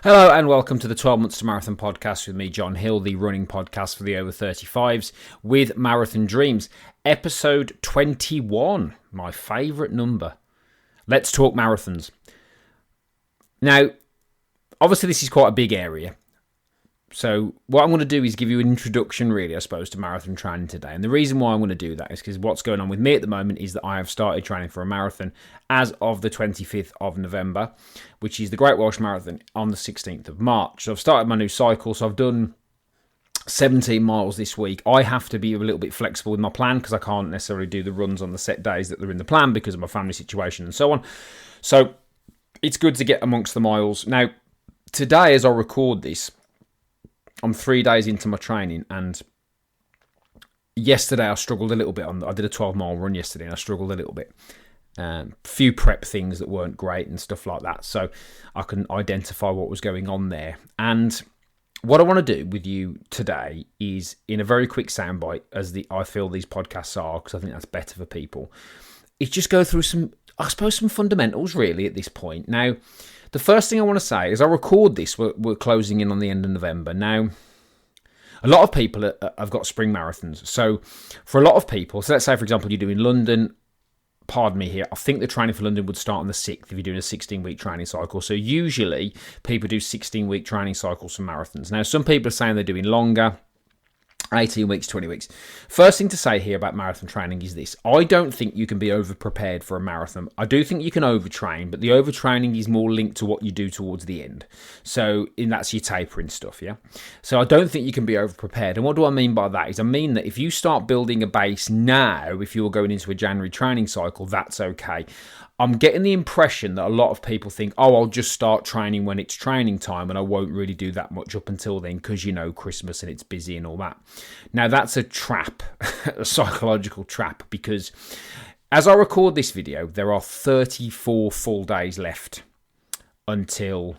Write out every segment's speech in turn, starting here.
Hello and welcome to the 12 Months to Marathon podcast with me, John Hill, the running podcast for the over 35s with Marathon Dreams. Episode 21, my favourite number. Let's talk marathons. Now, obviously this is quite a big area. So what I'm going to do is give you an introduction, really, I suppose, to marathon training today. And the reason why I'm going to do that is because what's going on with me at the moment is that I have started training for a marathon as of the 25th of November, which is the Great Welsh Marathon on the 16th of March. So I've started my new cycle. So I've done 17 miles this week. I have to be a little bit flexible with my plan because I can't necessarily do the runs on the set days that are in the plan because of my family situation and so on. So it's good to get amongst the miles. Now, today, as I record this, I'm 3 days into my training, and yesterday I struggled a little bit. I did a 12-mile run yesterday, and I struggled a little bit. Few prep things that weren't great and stuff like that, so I can identify what was going on there. And what I want to do with you today is, in a very quick soundbite, as I feel these podcasts are, because I think that's better for people, is just go through some fundamentals, really, at this point. Now, the first thing I want to say is I record this, we're closing in on the end of November. Now, a lot of people have got spring marathons. So for a lot of people, so let's say, for example, you're doing London, pardon me here, I think the training for London would start on the 6th if you're doing a 16-week training cycle. So usually people do 16-week training cycles for marathons. Now, some people are saying they're doing longer, 18 weeks, 20 weeks. First thing to say here about marathon training is this. I don't think you can be over-prepared for a marathon. I do think you can overtrain, but the overtraining is more linked to what you do towards the end. So, and that's your tapering stuff, yeah? So I don't think you can be over-prepared. And what do I mean by that? Is I mean that if you start building a base now, if you're going into a January training cycle, that's okay. I'm getting the impression that a lot of people think, oh, I'll just start training when it's training time and I won't really do that much up until then because, you know, Christmas and it's busy and all that. Now, that's a trap, a psychological trap, because as I record this video, there are 34 full days left until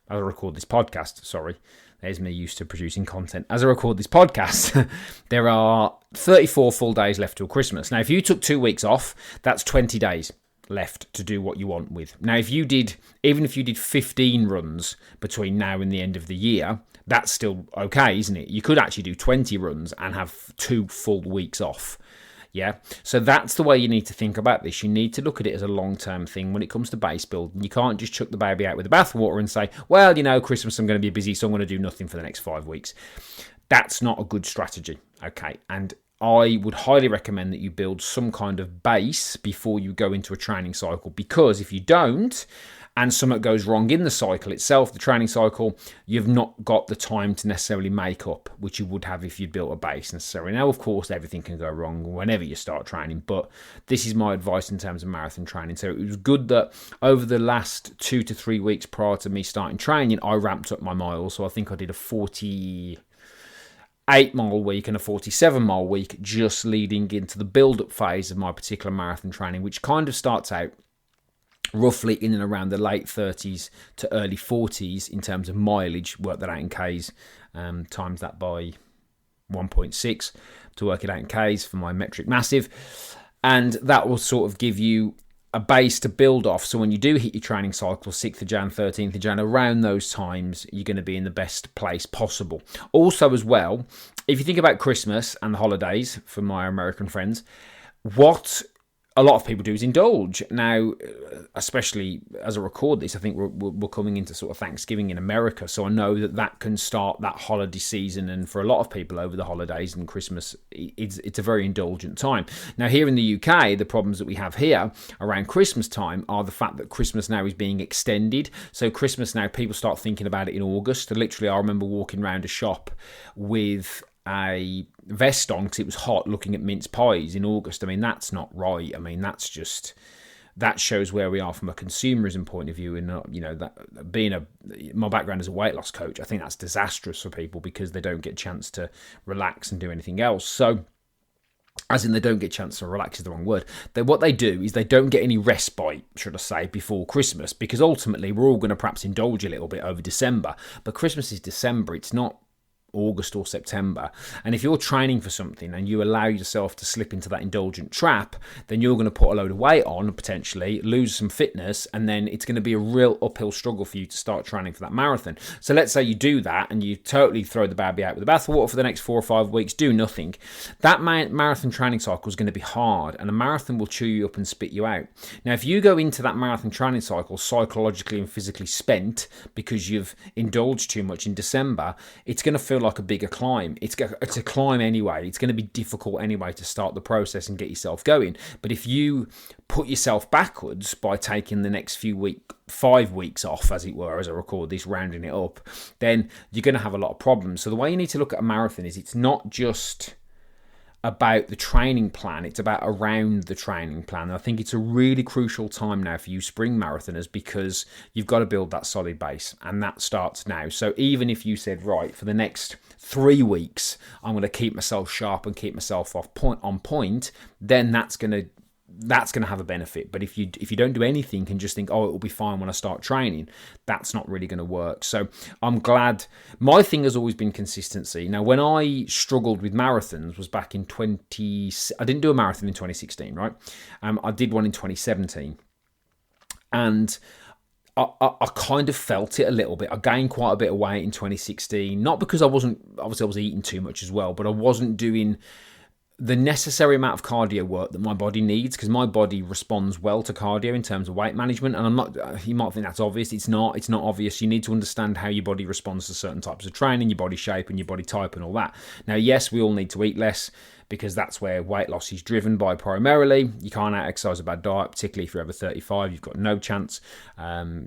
I record this podcast. Sorry, there's me used to producing content. As I record this podcast, there are 34 full days left till Christmas. Now, if you took 2 weeks off, that's 20 days left to do what you want with. Now, even if you did 15 runs between now and the end of the year, that's still okay, isn't it? You could actually do 20 runs and have 2 full weeks off. Yeah, so that's the way you need to think about this. You need to look at it as a long-term thing when it comes to base building. You can't just chuck the baby out with the bathwater and say, well, you know, Christmas I'm going to be busy, so I'm going to do nothing for the next 5 weeks. That's not a good strategy, okay? And I would highly recommend that you build some kind of base before you go into a training cycle, because if you don't, and something goes wrong in the cycle itself, the training cycle, you've not got the time to necessarily make up, which you would have if you'd built a base necessarily. Now, of course, everything can go wrong whenever you start training, but this is my advice in terms of marathon training. So it was good that over the last 2 to 3 weeks prior to me starting training, I ramped up my miles. So I think I did a 48-mile week and a 47-mile week just leading into the build-up phase of my particular marathon training, which kind of starts out roughly in and around the late 30s to early 40s in terms of mileage. Work that out in Ks, times that by 1.6 to work it out in Ks for my metric massive. And that will sort of give you a base to build off. So when you do hit your training cycle, 6th of Jan, 13th of Jan, around those times, you're going to be in the best place possible. Also as well, if you think about Christmas and the holidays for my American friends, what a lot of people do is indulge. Now, especially as I record this, I think we're coming into sort of Thanksgiving in America, so I know that can start that holiday season, and for a lot of people over the holidays and Christmas, it's a very indulgent time. Now, here in the UK, the problems that we have here around Christmas time are the fact that Christmas now is being extended. So Christmas now, people start thinking about it in August. Literally, I remember walking around a shop with a vest on because it was hot, looking at mince pies in August. I mean, that's not right. I mean, that shows where we are from a consumerism point of view. And you know, that my background as a weight loss coach, I think that's disastrous for people because they don't get a chance to relax and do anything else. So, as in, they don't get a chance to relax is the wrong word. What they do is they don't get any respite, should I say, before Christmas, because ultimately we're all going to perhaps indulge a little bit over December. But Christmas is December. It's not August or September. And if you're training for something and you allow yourself to slip into that indulgent trap, then you're going to put a load of weight on, potentially lose some fitness, and then it's going to be a real uphill struggle for you to start training for that marathon. So let's say you do that and you totally throw the baby out with the bathwater for the next 4 or 5 weeks, do nothing. That marathon training cycle is going to be hard, and a marathon will chew you up and spit you out. Now, if you go into that marathon training cycle psychologically and physically spent because you've indulged too much in December, it's going to feel like a bigger climb. It's a climb anyway. It's going to be difficult anyway to start the process and get yourself going. But if you put yourself backwards by taking the next 5 weeks off, as it were, as I record this, rounding it up, then you're going to have a lot of problems. So the way you need to look at a marathon is it's not just about the training plan, it's about around the training plan. And I think it's a really crucial time now for you spring marathoners, because you've got to build that solid base, and that starts now. So even if you said, right, for the next 3 weeks I'm going to keep myself sharp and keep myself on point, then that's going to have a benefit. But if you don't do anything and just think, oh, it will be fine when I start training, that's not really going to work. So I'm glad. My thing has always been consistency. Now, when I struggled with marathons was back in I didn't do a marathon in 2016, right? I did one in 2017, and I kind of felt it a little bit. I gained quite a bit of weight in 2016, not because I was eating too much as well, but I wasn't doing the necessary amount of cardio work that my body needs, because my body responds well to cardio in terms of weight management. And I'm not, you might think that's obvious. It's not obvious. You need to understand how your body responds to certain types of training, your body shape and your body type and all that. Now, yes, we all need to eat less, because that's where weight loss is driven by primarily. You can't out-exercise a bad diet, particularly if you're over 35. You've got no chance.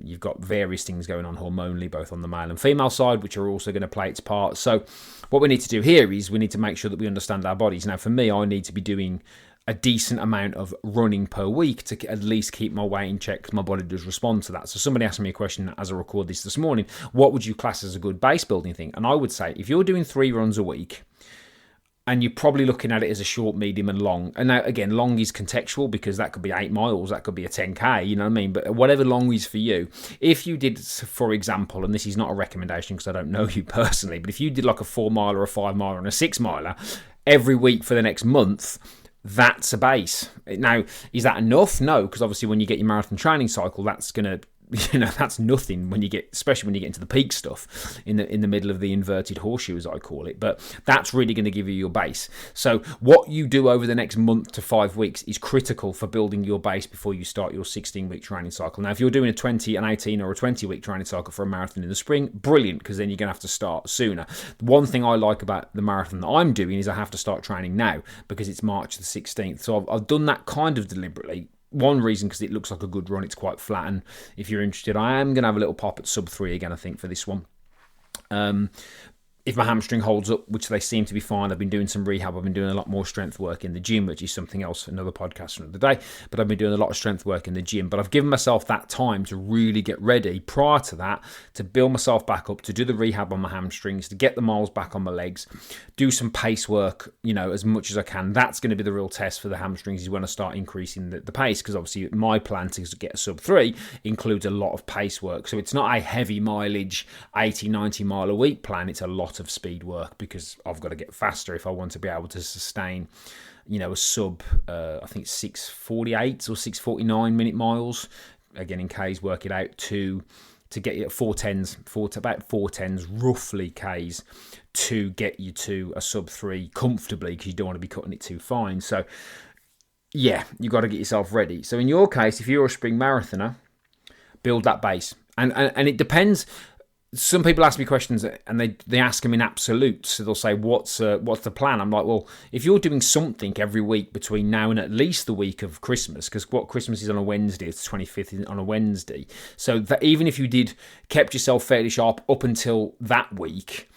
You've got various things going on hormonally, both on the male and female side, which are also going to play its part. So what we need to do here is we need to make sure that we understand our bodies. Now, for me, I need to be doing a decent amount of running per week to at least keep my weight in check, because my body does respond to that. So somebody asked me a question as I record this morning, what would you class as a good base building thing? And I would say, if you're doing 3 runs a week, and you're probably looking at it as a short, medium and long. And now, again, long is contextual, because that could be 8 miles, that could be a 10K, you know what I mean? But whatever long is for you, if you did, for example, and this is not a recommendation because I don't know you personally, but if you did like a 4 miler, a 5 miler and a 6 miler every week for the next month, that's a base. Now, is that enough? No, because obviously when you get your marathon training cycle, that's going to, that's nothing when you get, especially when you get into the peak stuff in the middle of the inverted horseshoe, as I call it. But that's really going to give you your base. So what you do over the next month to 5 weeks is critical for building your base before you start your 16-week training cycle. Now, if you're doing a 20, an 18 or a 20-week training cycle for a marathon in the spring, brilliant, because then you're going to have to start sooner. One thing I like about the marathon that I'm doing is I have to start training now, because it's March the 16th. So I've done that kind of deliberately. One reason, because it looks like a good run, it's quite flat, and if you're interested, I am going to have a little pop at sub 3 again, I think, for this one. If my hamstring holds up, which they seem to be fine, I've been doing some rehab. I've been doing a lot more strength work in the gym, which is something else, another podcast for another day. But I've been doing a lot of strength work in the gym. But I've given myself that time to really get ready prior to that, to build myself back up, to do the rehab on my hamstrings, to get the miles back on my legs, do some pace work, as much as I can. That's going to be the real test for the hamstrings, is when I start increasing the pace, because obviously my plan to get a sub 3 includes a lot of pace work. So it's not a heavy mileage 80, 90 mile a week plan. It's a lot of speed work, because I've got to get faster if I want to be able to sustain, a sub, I think 6:48 or 6:49 minute miles. Again, in Ks, work it out to get you at 4:10s, about 4:10s roughly Ks, to get you to a sub 3 comfortably, because you don't want to be cutting it too fine. So yeah, you got to get yourself ready. So in your case, if you're a spring marathoner, build that base, and it depends. Some people ask me questions and they ask them in absolutes. So they'll say, what's the plan? I'm like, well, if you're doing something every week between now and at least the week of Christmas, because what Christmas is on a Wednesday, it's 25th on a Wednesday. So that even if you kept yourself fairly sharp up until that week,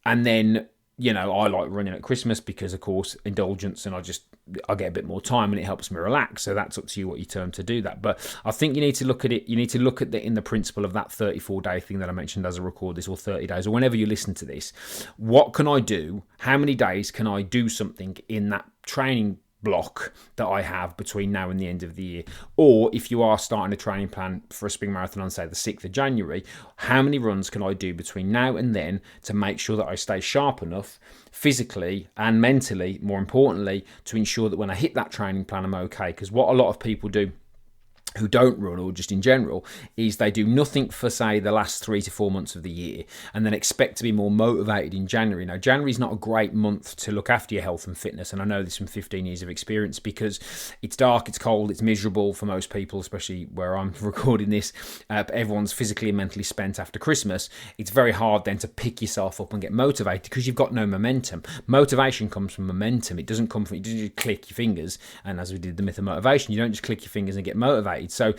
and then, I like running at Christmas because, of course, indulgence, and I get a bit more time and it helps me relax. So that's up to you what you term to do that. But I think you need to look at it. You need to look at in the principle of that 34-day thing that I mentioned as I record this, or 30 days, or whenever you listen to this. What can I do? How many days can I do something in that training block that I have between now and the end of the year. Or if you are starting a training plan for a spring marathon on, say, the 6th of January, how many runs can I do between now and then to make sure that I stay sharp enough physically and mentally, more importantly, to ensure that when I hit that training plan, I'm okay? Because what a lot of people do who don't run, or just in general, is they do nothing for, say, the last 3 to 4 months of the year and then expect to be more motivated in January. Now, January is not a great month to look after your health and fitness, and I know this from 15 years of experience, because it's dark, it's cold, it's miserable for most people, especially where I'm recording this. Everyone's physically and mentally spent after Christmas. It's very hard then to pick yourself up and get motivated because you've got no momentum. Motivation comes from momentum. It doesn't come from, you just click your fingers, and as we did the myth of motivation, you don't just click your fingers and get motivated. So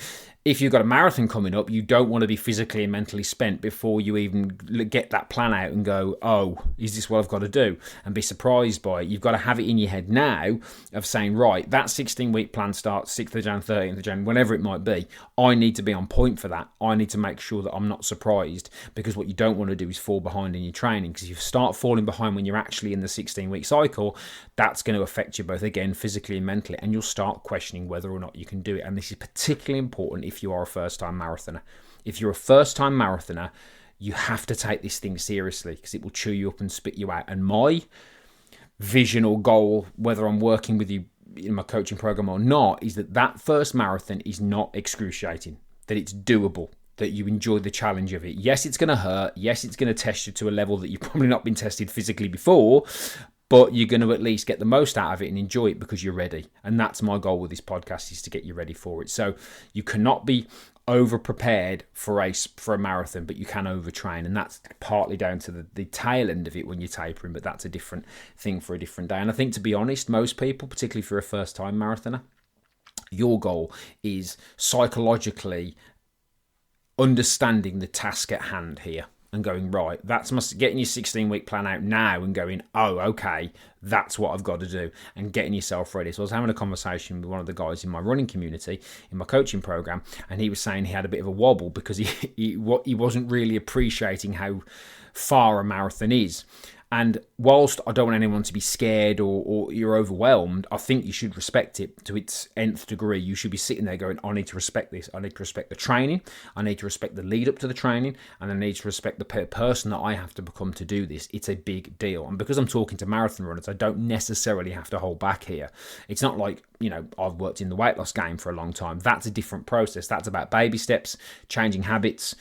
if you've got a marathon coming up, you don't want to be physically and mentally spent before you even get that plan out and go, oh, is this what I've got to do? And be surprised by it. You've got to have it in your head now of saying, right, that 16-week plan starts 6th of Jan, 13th of Jan, whenever it might be. I need to be on point for that. I need to make sure that I'm not surprised, because what you don't want to do is fall behind in your training, because if you start falling behind when you're actually in the 16-week cycle, that's going to affect you both, again, physically and mentally, and you'll start questioning whether or not you can do it. And this is particularly important if you are a first-time marathoner. If you're a first-time marathoner, you have to take this thing seriously, because it will chew you up and spit you out. And my vision or goal, whether I'm working with you in my coaching program or not, is that first marathon is not excruciating, that it's doable, that you enjoy the challenge of it. Yes, it's going to hurt. Yes, it's going to test you to a level that you've probably not been tested physically before, but you're going to at least get the most out of it and enjoy it because you're ready. And that's my goal with this podcast, is to get you ready for it. So you cannot be over prepared for a marathon, but you can overtrain, and that's partly down to the tail end of it when you're tapering, but that's a different thing for a different day. And I think, to be honest, most people, particularly if you're a first time marathoner, your goal is psychologically understanding the task at hand here and going, right, that's getting your 16-week plan out now and going, oh, okay, that's what I've got to do, and getting yourself ready. So I was having a conversation with one of the guys in my running community, in my coaching program, and he was saying he had a bit of a wobble because he wasn't really appreciating how far a marathon is. And whilst I don't want anyone to be scared or you're overwhelmed, I think you should respect it to its nth degree. You should be sitting there going, I need to respect this. I need to respect the training. I need to respect the lead up to the training. And I need to respect the person that I have to become to do this. It's a big deal. And because I'm talking to marathon runners, I don't necessarily have to hold back here. It's not like, I've worked in the weight loss game for a long time. That's a different process. That's about baby steps, changing habits,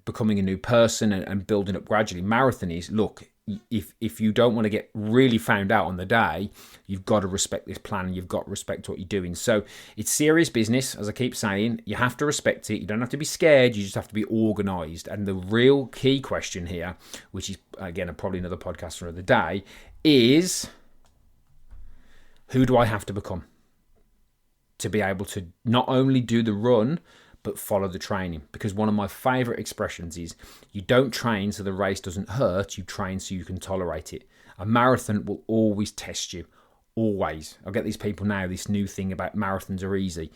becoming a new person and building up gradually. Marathon is, look, if you don't want to get really found out on the day, you've got to respect this plan and you've got to respect what you're doing. So it's serious business, as I keep saying. You have to respect it. You don't have to be scared. You just have to be organised. And the real key question here, which is, again, probably another podcast for another day, is who do I have to become to be able to not only do the run, but follow the training? Because one of my favourite expressions is, you don't train so the race doesn't hurt, you train so you can tolerate it. A marathon will always test you. Always. I get these people now, this new thing about marathons are easy.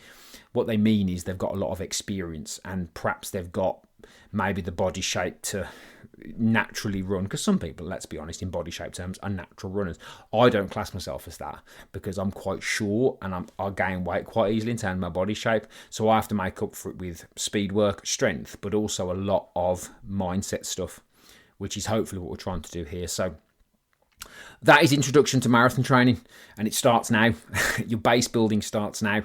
What they mean is they've got a lot of experience, and perhaps they've got maybe the body shape to naturally run, because some people, let's be honest, in body shape terms are natural runners. I don't class myself as that because I'm quite short and I gain weight quite easily in terms of my body shape, so I have to make up for it with speed work, strength, but also a lot of mindset stuff, which is hopefully what we're trying to do here. So that is introduction to marathon training, and it starts now. Your base building starts now.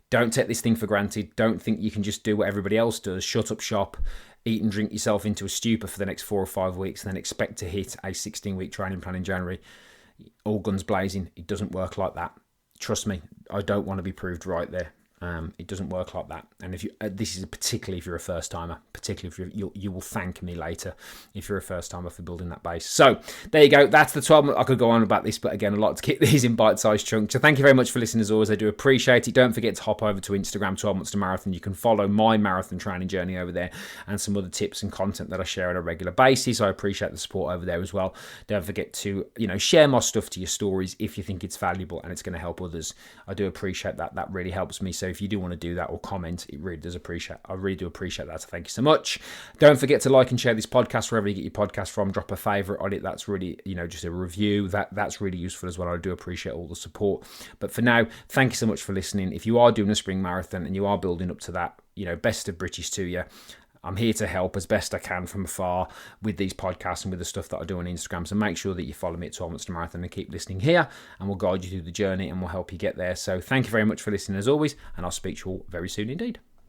Don't take this thing for granted. Don't think you can just do what everybody else does, shut up shop, eat and drink yourself into a stupor for the next 4 or 5 weeks, and then expect to hit a 16-week training plan in January, all guns blazing. It doesn't work like that. Trust me, I don't want to be proved right there. It doesn't work like that. And if you, this is particularly if you're a first timer, particularly if you will thank me later if you're a first timer for building that base. So there you go. That's the 12 months. I could go on about this, but again, I like to keep these in bite-sized chunks. So thank you very much for listening as always. I do appreciate it. Don't forget to hop over to Instagram, 12 Months to Marathon. You can follow my marathon training journey over there and some other tips and content that I share on a regular basis. I appreciate the support over there as well. Don't forget to, share my stuff to your stories if you think it's valuable and it's going to help others. I do appreciate that. That really helps me. So if you do want to do that or comment, I really do appreciate that. So thank you so much. Don't forget to like and share this podcast wherever you get your podcast from. Drop a favourite on it. That's really, just a review. That's really useful as well. I do appreciate all the support. But for now, thank you so much for listening. If you are doing a spring marathon and you are building up to that, best of British to you. I'm here to help as best I can from afar with these podcasts and with the stuff that I do on Instagram. So make sure that you follow me at 12 Months Marathon and keep listening here, and we'll guide you through the journey and we'll help you get there. So thank you very much for listening as always, and I'll speak to you all very soon indeed.